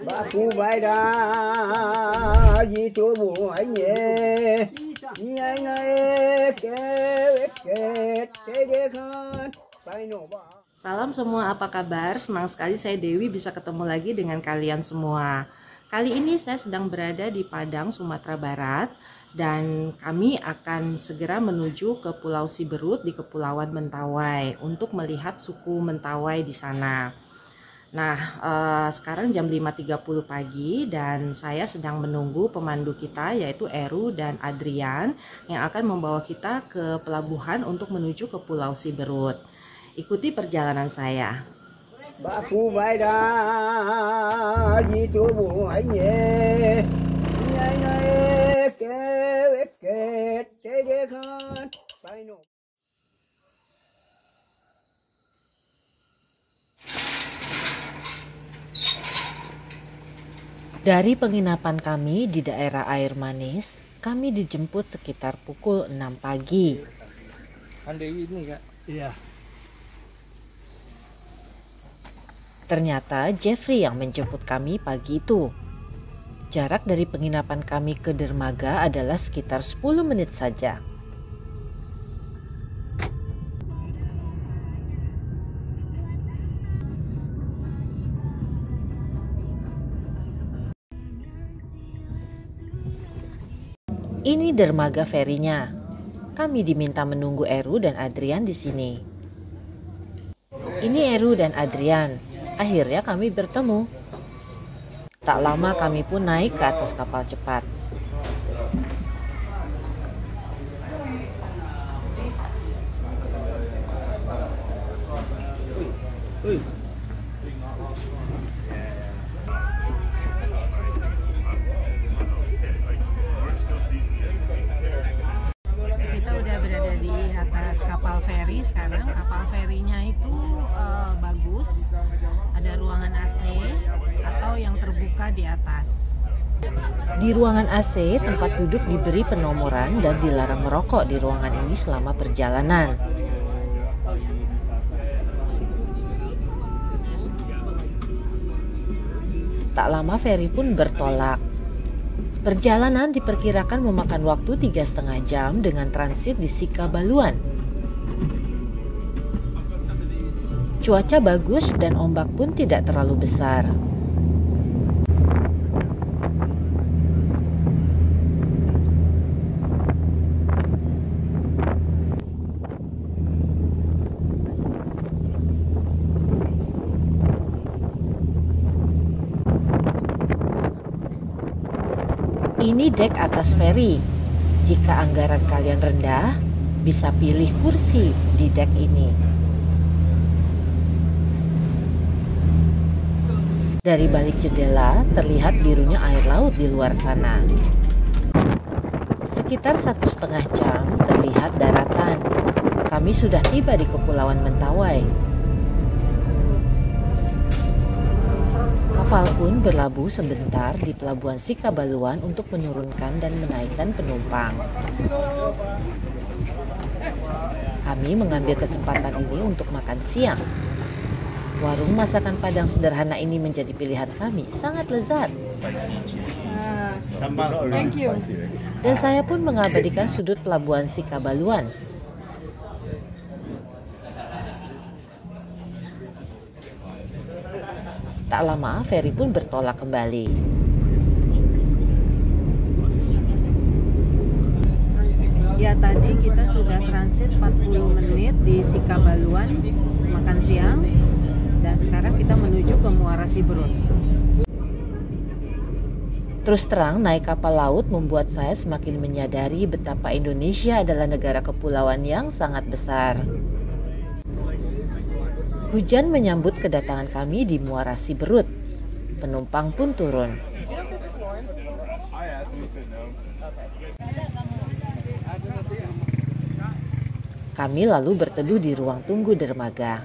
Baku baida jitu buaya Salam semua, apa kabar? Senang sekali saya Dewi bisa ketemu lagi dengan kalian semua. Kali ini saya sedang berada di Padang, Sumatera Barat, dan kami akan segera menuju ke Pulau Siberut di Kepulauan Mentawai untuk melihat suku Mentawai di sana. Nah, sekarang jam 5.30 pagi dan saya sedang menunggu pemandu kita yaitu Eru dan Adrian yang akan membawa kita ke pelabuhan untuk menuju ke Pulau Siberut. Ikuti perjalanan saya. Baku baida jitu buaya Dari penginapan kami di daerah Air Manis, kami dijemput sekitar pukul 6 pagi. Dewi ini enggak? Iya. Ternyata Jeffrey yang menjemput kami pagi itu. Jarak dari penginapan kami ke dermaga adalah sekitar 10 menit saja. Ini dermaga ferinya. Kami diminta menunggu Eru dan Adrian di sini. Ini Eru dan Adrian. Akhirnya kami bertemu. Tak lama kami pun naik ke atas kapal cepat. Kita udah berada di atas kapal feri sekarang. Kapal ferinya itu bagus, ada ruangan AC atau yang terbuka di atas. Di ruangan AC, tempat duduk diberi penomoran dan dilarang merokok di ruangan ini selama perjalanan. Tak lama feri pun bertolak. Perjalanan diperkirakan memakan waktu 3,5 jam dengan transit di Sikabaluan. Cuaca bagus dan ombak pun tidak terlalu besar. Ini dek atas feri. Jika anggaran kalian rendah, bisa pilih kursi di dek ini. Dari balik jendela terlihat birunya air laut di luar sana. Sekitar 1,5 jam terlihat daratan. Kami sudah tiba di Kepulauan Mentawai. Kapal pun berlabuh sebentar di Pelabuhan Sikabaluan untuk menurunkan dan menaikkan penumpang. Kami mengambil kesempatan ini untuk makan siang. Warung masakan Padang sederhana ini menjadi pilihan kami, sangat lezat. Thank you. Dan saya pun mengabadikan sudut Pelabuhan Sikabaluan. Tak lama, feri pun bertolak kembali. Ya, tadi kita sudah transit 40 menit di Sikabaluan makan siang dan sekarang kita menuju ke Muara Siberut. Terus terang, naik kapal laut membuat saya semakin menyadari betapa Indonesia adalah negara kepulauan yang sangat besar. Hujan menyambut kedatangan kami di Muara Siberut. Penumpang pun turun. Kami lalu berteduh di ruang tunggu dermaga.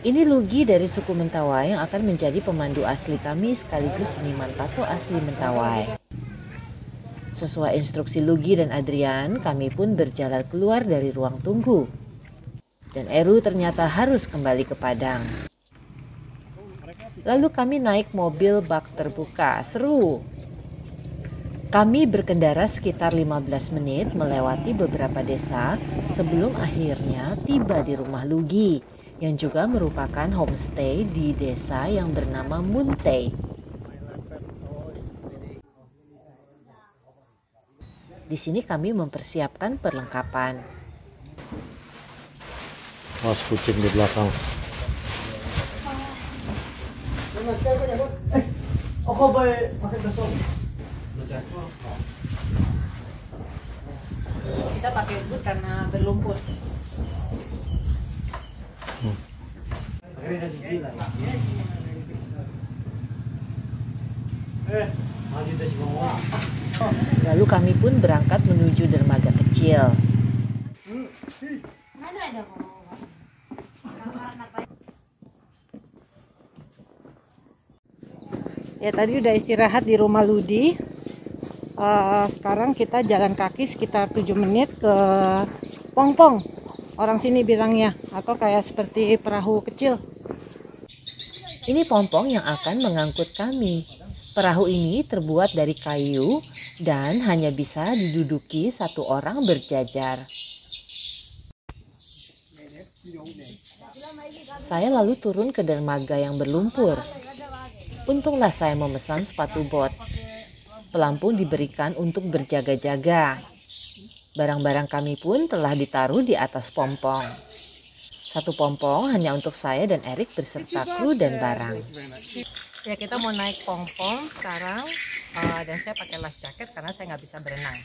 Ini Lugi dari suku Mentawai yang akan menjadi pemandu asli kami sekaligus seniman tato asli Mentawai. Sesuai instruksi Lugi dan Adrian, kami pun berjalan keluar dari ruang tunggu. dan Eru ternyata harus kembali ke Padang. Lalu kami naik mobil bak terbuka, seru. Kami berkendara sekitar 15 menit melewati beberapa desa sebelum akhirnya tiba di rumah Lugi yang juga merupakan homestay di desa yang bernama Muntei. Di sini kami mempersiapkan perlengkapan. Mas kucing di belakang. Kita pakai boot karena berlumpur. Lalu kami pun berangkat menuju dermaga kecil. Ya tadi udah istirahat di rumah Ludi. Sekarang kita jalan kaki sekitar 7 menit ke Pongpong. Orang sini bilangnya, atau kayak seperti perahu kecil. Ini Pompong yang akan mengangkut kami. Perahu ini terbuat dari kayu dan hanya bisa diduduki satu orang berjajar. Saya lalu turun ke dermaga yang berlumpur. Untunglah saya memesan sepatu bot. Pelampung diberikan untuk berjaga-jaga. Barang-barang kami pun telah ditaruh di atas pompong. Satu pompong hanya untuk saya dan Erik beserta kru dan barang. Ya kita mau naik Pongpong sekarang, dan saya pakai life jacket karena saya nggak bisa berenang.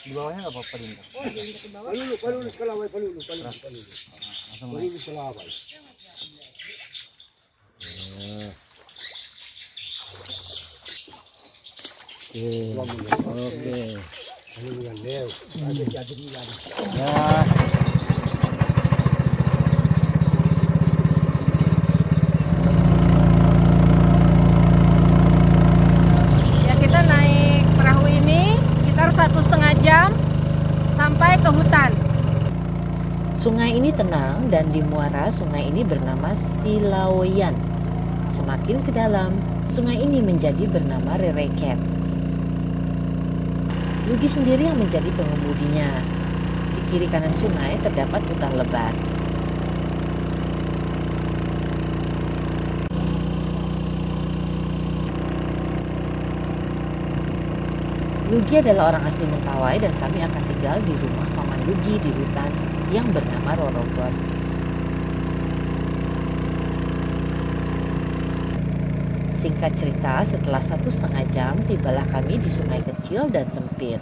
Di bawahnya nggak apa-apa Dinda. Palulus kalaway, palulus. Palulus kalaway. Oke. Ya. Ya kita naik perahu ini sekitar 1,5 jam sampai ke hutan. Sungai ini tenang dan di muara sungai ini bernama Silaoyan. Semakin ke dalam, sungai ini menjadi bernama Rereket. Lugi sendiri yang menjadi pengemudinya. Di kiri kanan sungai terdapat hutan lebat. Lugi adalah orang asli Mentawai dan kami akan tinggal di rumah paman Lugi di hutan yang bernama Rorogon. Singkat cerita, setelah 1,5 jam tibalah kami di sungai kecil dan sempit.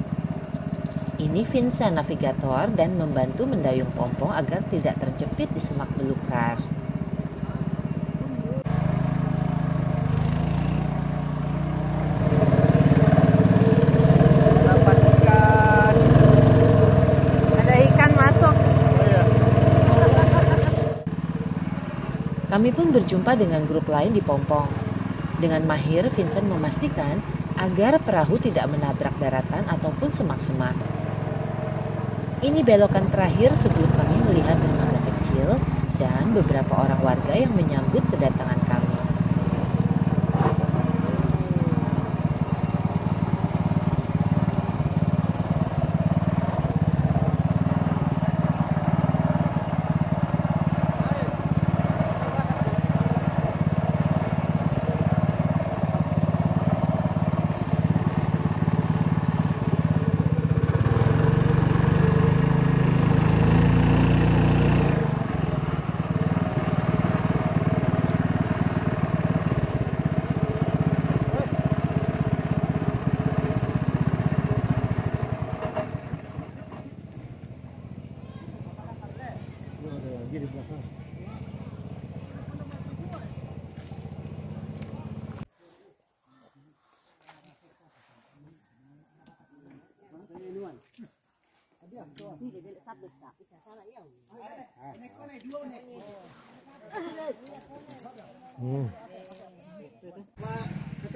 Ini Vincent navigator dan membantu mendayung pompong agar tidak terjepit di semak belukar. Dapat ikan. Ada ikan masuk. Kami pun berjumpa dengan grup lain di Pompong. Dengan mahir, Vincent memastikan agar perahu tidak menabrak daratan ataupun semak-semak. Ini belokan terakhir sebelum kami melihat dermaga kecil dan beberapa orang warga yang menyambut kedatangan kami.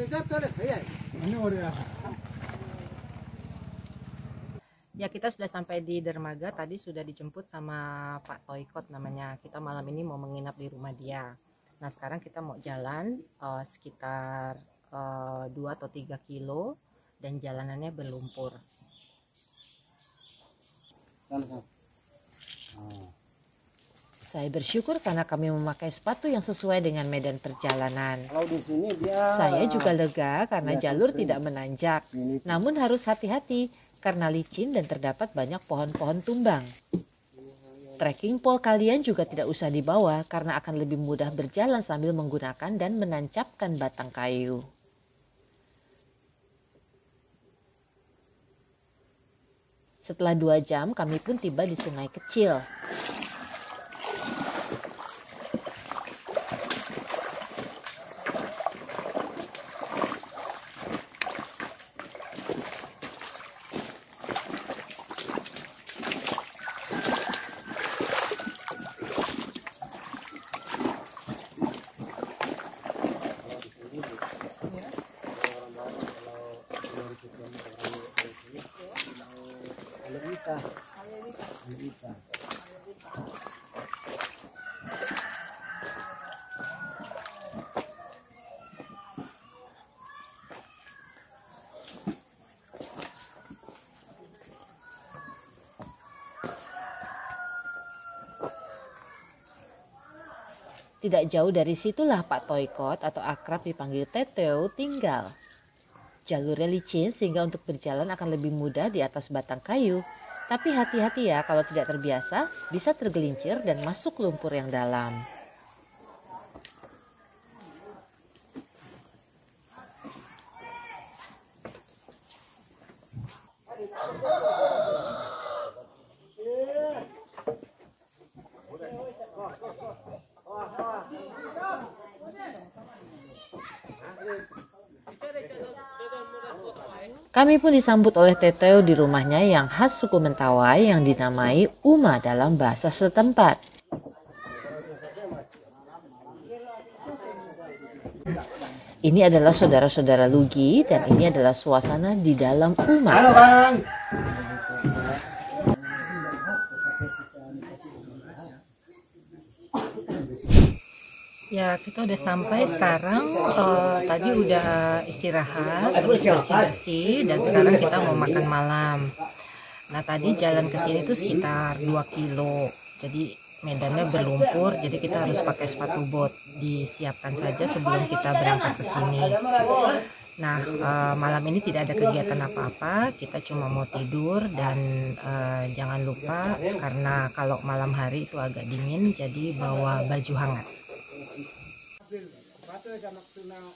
Ya, kita sudah sampai di dermaga. Tadi sudah dijemput sama Pak Toikot namanya. Kita malam ini mau menginap di rumah dia. Nah, sekarang kita mau jalan sekitar 2 atau 3 kilo dan jalanannya berlumpur. Saya bersyukur karena kami memakai sepatu yang sesuai dengan medan perjalanan. Kalau di sini dia Saya juga lega karena jalur tidak menanjak, namun harus hati-hati karena licin dan terdapat banyak pohon-pohon tumbang. Trekking pole kalian juga tidak usah dibawa karena akan lebih mudah berjalan sambil menggunakan dan menancapkan batang kayu. Setelah 2 jam kami pun tiba di sungai kecil. Tidak jauh dari situlah Pak Toikot atau akrab dipanggil Teteo tinggal. Jalurnya licin sehingga untuk berjalan akan lebih mudah di atas batang kayu. Tapi hati-hati ya, kalau tidak terbiasa bisa tergelincir dan masuk lumpur yang dalam. Kami pun disambut oleh Teteo di rumahnya yang khas suku Mentawai yang dinamai Uma dalam bahasa setempat. Ini adalah saudara-saudara Lugi dan ini adalah suasana di dalam Uma. Halo Bang. Ya, kita udah sampai sekarang. Tadi udah istirahat, terus bersih-bersih, dan sekarang kita mau makan malam. Nah, tadi jalan ke sini tuh sekitar 2 kilo. Jadi medannya berlumpur, jadi kita harus pakai sepatu bot. Disiapkan saja sebelum kita berangkat ke sini. Nah, malam ini tidak ada kegiatan apa-apa, kita cuma mau tidur dan jangan lupa karena kalau malam hari itu agak dingin, jadi bawa baju hangat.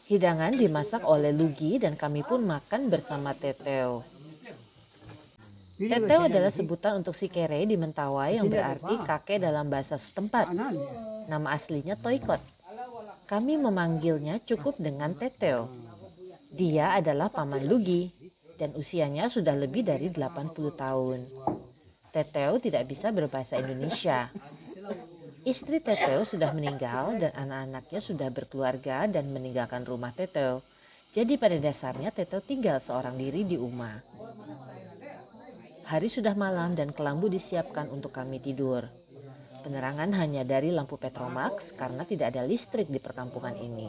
Hidangan dimasak oleh Lugi dan kami pun makan bersama Teteo. Teteo adalah sebutan untuk si kere di Mentawai yang berarti kakek dalam bahasa setempat. Nama aslinya Toikot. Kami memanggilnya cukup dengan Teteo. Dia adalah paman Lugi dan usianya sudah lebih dari 80 tahun. Teteo tidak bisa berbahasa Indonesia. Istri Teteo sudah meninggal dan anak-anaknya sudah berkeluarga dan meninggalkan rumah Teteo. Jadi pada dasarnya Teteo tinggal seorang diri di Uma. Hari sudah malam dan kelambu disiapkan untuk kami tidur. Penerangan hanya dari lampu Petromax karena tidak ada listrik di perkampungan ini.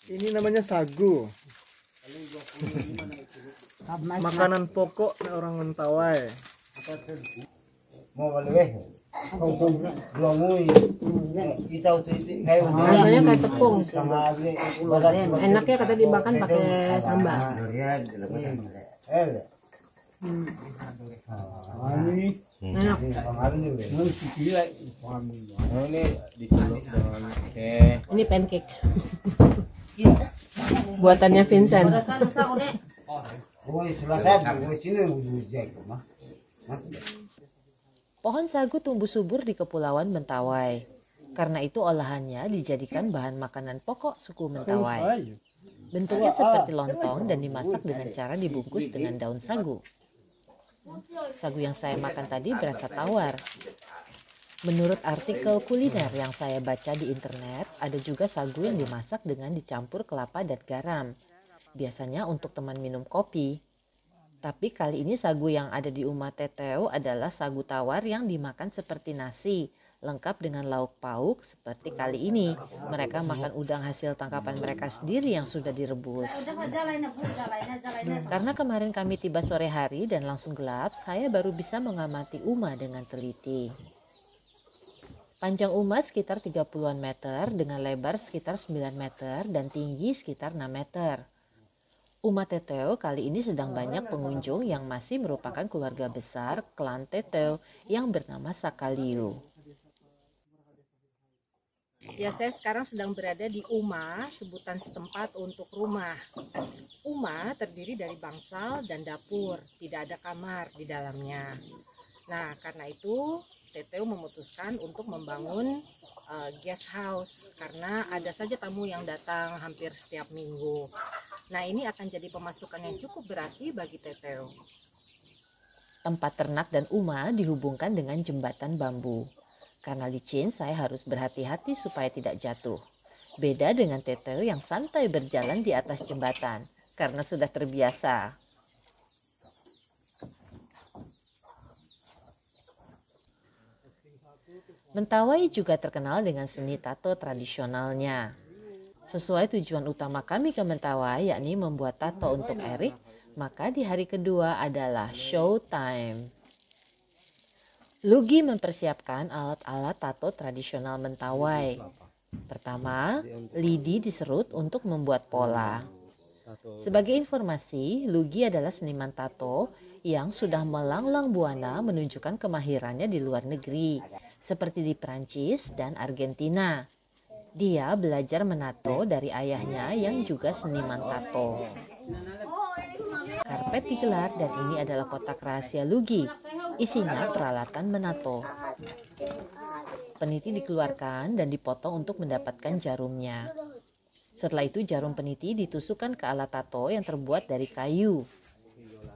Ini namanya sagu. Makanan pokok orang Mentawai. Mau balik. Rasanya kayak tepung. Enaknya kata dimakan pakai sambal. Enak. Ini pancake. Buatannya Vincent. Pohon sagu tumbuh subur di Kepulauan Mentawai. Karena itu olahannya dijadikan bahan makanan pokok suku Mentawai. Bentuknya seperti lontong dan dimasak dengan cara dibungkus dengan daun sagu. Sagu yang saya makan tadi berasa tawar. Menurut artikel kuliner yang saya baca di internet, ada juga sagu yang dimasak dengan dicampur kelapa dan garam. Biasanya untuk teman minum kopi. Tapi kali ini sagu yang ada di Uma Teteu adalah sagu tawar yang dimakan seperti nasi, lengkap dengan lauk pauk seperti kali ini. Mereka makan udang hasil tangkapan mereka sendiri yang sudah direbus. Karena kemarin kami tiba sore hari dan langsung gelap, saya baru bisa mengamati Uma dengan teliti. Panjang Uma sekitar 30-an meter dengan lebar sekitar 9 meter dan tinggi sekitar 6 meter. Uma Teteu kali ini sedang banyak pengunjung yang masih merupakan keluarga besar klan Teteu yang bernama Sakaliu. Ya, saya sekarang sedang berada di Uma, sebutan setempat untuk rumah. Uma terdiri dari bangsal dan dapur, tidak ada kamar di dalamnya. Nah, karena itu Teteu memutuskan untuk membangun guest house karena ada saja tamu yang datang hampir setiap minggu. Nah, ini akan jadi pemasukan yang cukup berarti bagi Teteu. Tempat ternak dan Uma dihubungkan dengan jembatan bambu. Karena licin, saya harus berhati-hati supaya tidak jatuh. Beda dengan Teteu yang santai berjalan di atas jembatan, karena sudah terbiasa. Mentawai juga terkenal dengan seni tato tradisionalnya. Sesuai tujuan utama kami ke Mentawai, yakni membuat tato untuk Erik, maka di hari kedua adalah show time. Lugi mempersiapkan alat-alat tato tradisional Mentawai. Pertama, lidi diserut untuk membuat pola. Sebagai informasi, Lugi adalah seniman tato yang sudah melanglang buana menunjukkan kemahirannya di luar negeri, seperti di Perancis dan Argentina. Dia belajar menato dari ayahnya yang juga seniman tato. Karpet digelar dan ini adalah kotak rahasia Lugi. Isinya peralatan menato. Peniti dikeluarkan dan dipotong untuk mendapatkan jarumnya. Setelah itu jarum peniti ditusukkan ke alat tato yang terbuat dari kayu.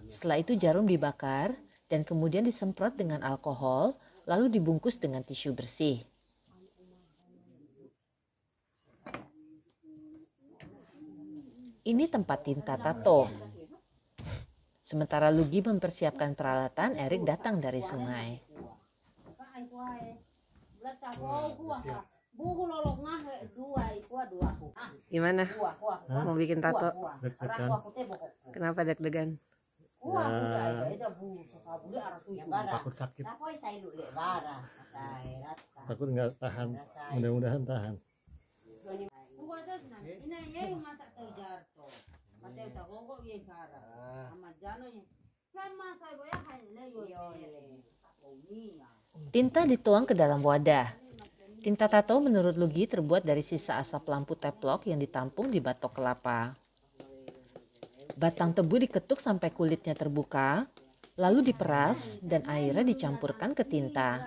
Setelah itu jarum dibakar dan kemudian disemprot dengan alkohol, lalu dibungkus dengan tisu bersih. Ini tempat tinta tato. Sementara Lugi mempersiapkan peralatan, Erik datang dari sungai. Gimana? Mau bikin tato? Deg-degan. Kenapa deg-degan? Takut sakit. Takut nggak tahan. Mudah-mudahan tahan. Tinta dituang ke dalam wadah. Tinta tato menurut Lugi terbuat dari sisa asap lampu teplok yang ditampung di batok kelapa. Batang tebu diketuk sampai kulitnya terbuka, lalu diperas dan airnya dicampurkan ke tinta.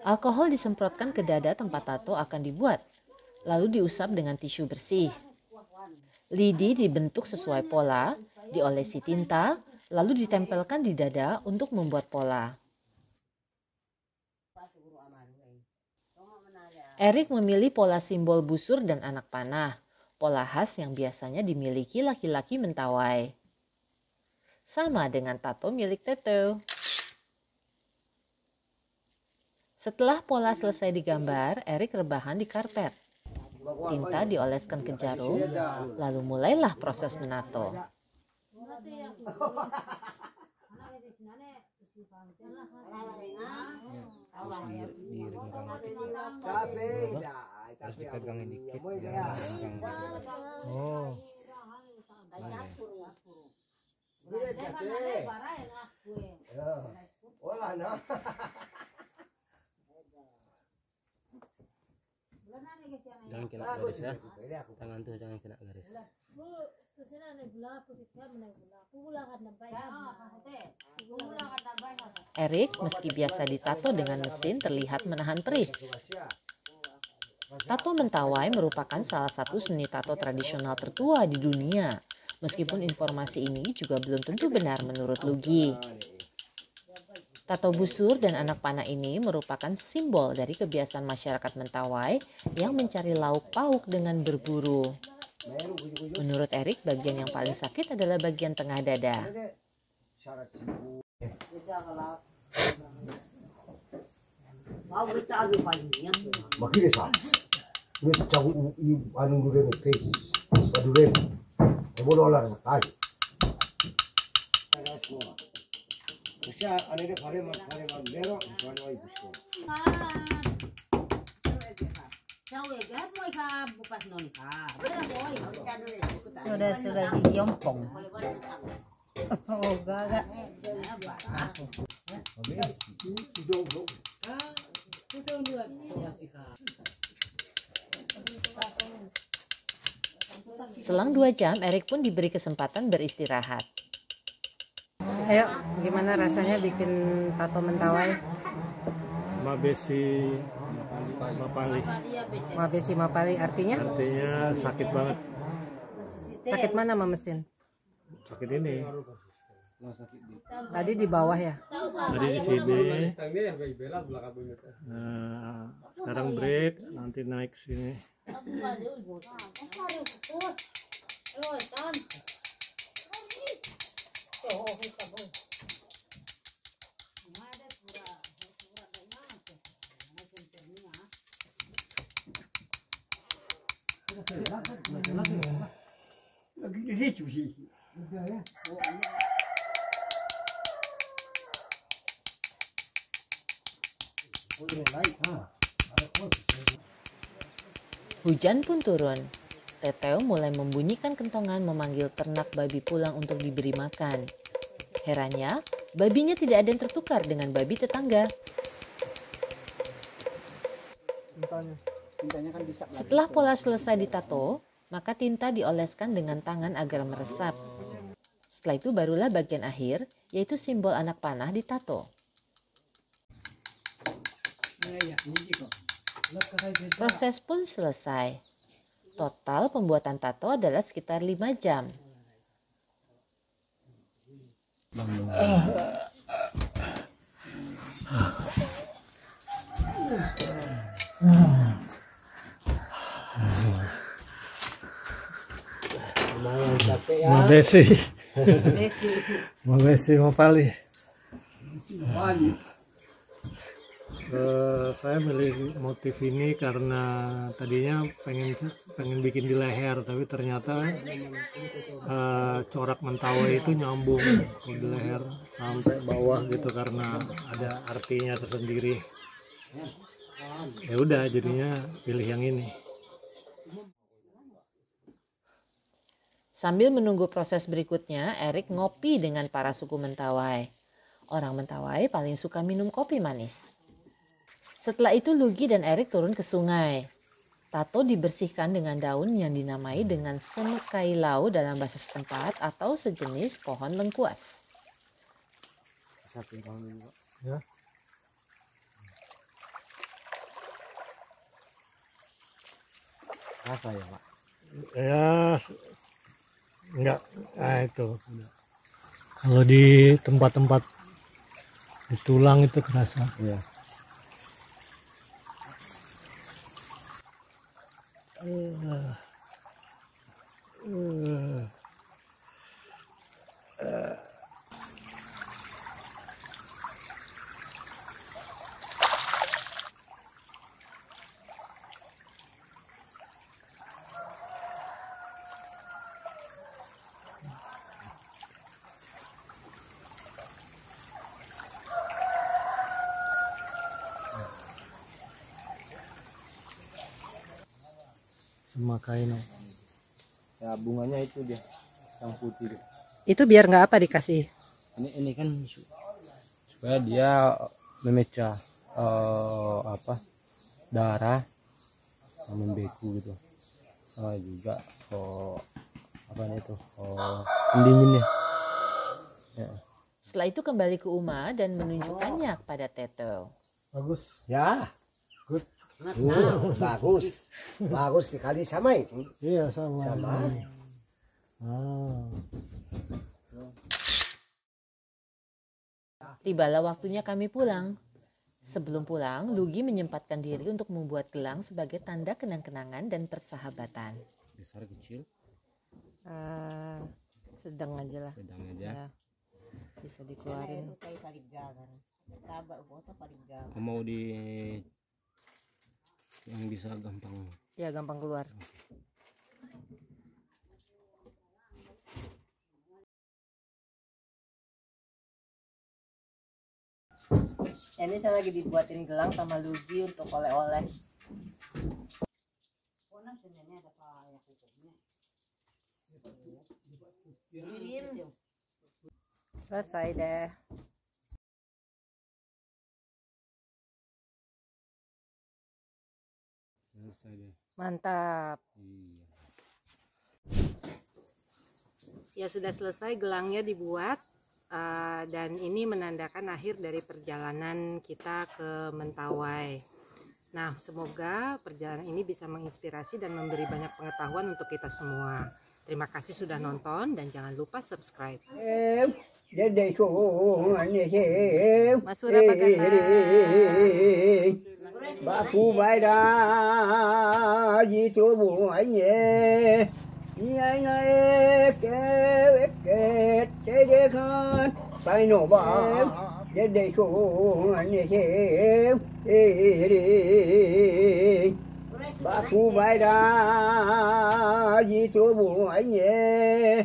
Alkohol disemprotkan ke dada tempat tato akan dibuat, lalu diusap dengan tisu bersih. Lidi dibentuk sesuai pola, diolesi tinta, lalu ditempelkan di dada untuk membuat pola. Erik memilih pola simbol busur dan anak panah, pola khas yang biasanya dimiliki laki-laki Mentawai. Sama dengan tato milik Teteu. Setelah pola selesai digambar, Erik rebahan di karpet. Tinta dioleskan ke jarum, lalu mulailah proses menato. Harus dipegangin dikit. Oh. Jangan kena garis ya. Tangan tuh jangan kena garis. Erik meski biasa ditato dengan mesin terlihat menahan perih. Tato mentawai merupakan salah satu seni tato tradisional tertua di dunia. Meskipun informasi ini juga belum tentu benar menurut Lugi. Tato busur dan anak panah ini merupakan simbol dari kebiasaan masyarakat Mentawai yang mencari lauk pauk dengan berburu. Menurut Erik, bagian yang paling sakit adalah bagian tengah dada. Makanya sa, ini cawu anu dulu nih, teh, dulu nih, boleh lah, tay. Bisa, ane deh kare mero, kare mau ibu sekolah. Sudah diompong. Oh, gak. Selang 2 jam, Erik pun diberi kesempatan beristirahat. Ayo, gimana rasanya bikin tato mentawai? Mabesi Mapali. Mabesi Mapali artinya? Artinya sakit banget. Sakit mana mesin? Sakit ini. Tadi di bawah ya? Tadi di sini. Nah, sekarang break, nanti naik sini. Hujan pun turun. Teteo mulai membunyikan kentongan memanggil ternak babi pulang untuk diberi makan. Herannya, babinya tidak ada yang tertukar dengan babi tetangga. Setelah pola selesai ditato, maka tinta dioleskan dengan tangan agar meresap. Setelah itu barulah bagian akhir, yaitu simbol anak panah ditato. Proses pun selesai. Total pembuatan tato adalah sekitar 5 jam. Mabesi Mapali. Saya milih motif ini karena tadinya pengen bikin di leher, tapi ternyata corak mentawai itu nyambung di leher sampai bawah gitu karena ada artinya tersendiri. Ya udah, jadinya pilih yang ini. Sambil menunggu proses berikutnya, Erik ngopi dengan para suku Mentawai. Orang Mentawai paling suka minum kopi manis. Setelah itu Lugi dan Erik turun ke sungai. Tato dibersihkan dengan daun yang dinamai dengan semekailau dalam bahasa setempat atau sejenis pohon lengkuas. Ya. Rasa ya, Pak? Ya, enggak. Nah itu. Kalau di tempat-tempat di tulang itu kerasa. Iya. Semakaino. Ya bunganya itu dia, yang putih. Itu biar nggak apa dikasih? Ini kan supaya dia memecah darah yang membeku gitu. Sama juga pendinginnya. Ya. Setelah itu kembali ke Uma dan menunjukkannya kepada Teto. Bagus. Ya. Good. Bagus. Bagus sekali sama itu. Iya sama. Sama. Ah. Tibalah waktunya kami pulang. Sebelum pulang, Lugi menyempatkan diri untuk membuat gelang sebagai tanda kenang-kenangan dan persahabatan. Besar kecil Sedang aja lah. sedang aja. Ya, bisa dikeluarin. Mau di yang bisa gampang. Ya, gampang keluar. Ini saya lagi dibuatin gelang sama Lugi untuk oleh-oleh. Selesai deh. Selesai deh. Mantap. Iya. Ya, sudah selesai gelangnya dibuat. Dan ini menandakan akhir dari perjalanan kita ke Mentawai. Nah, semoga perjalanan ini bisa menginspirasi dan memberi banyak pengetahuan untuk kita semua. Terima kasih sudah nonton dan jangan lupa subscribe. Mas Sura apa kata? Baku baida jitu buaya. Iya ke kan phải nổ bờ để để xuống anh xem ba khu vai ra gì chỗ buồn anh nhé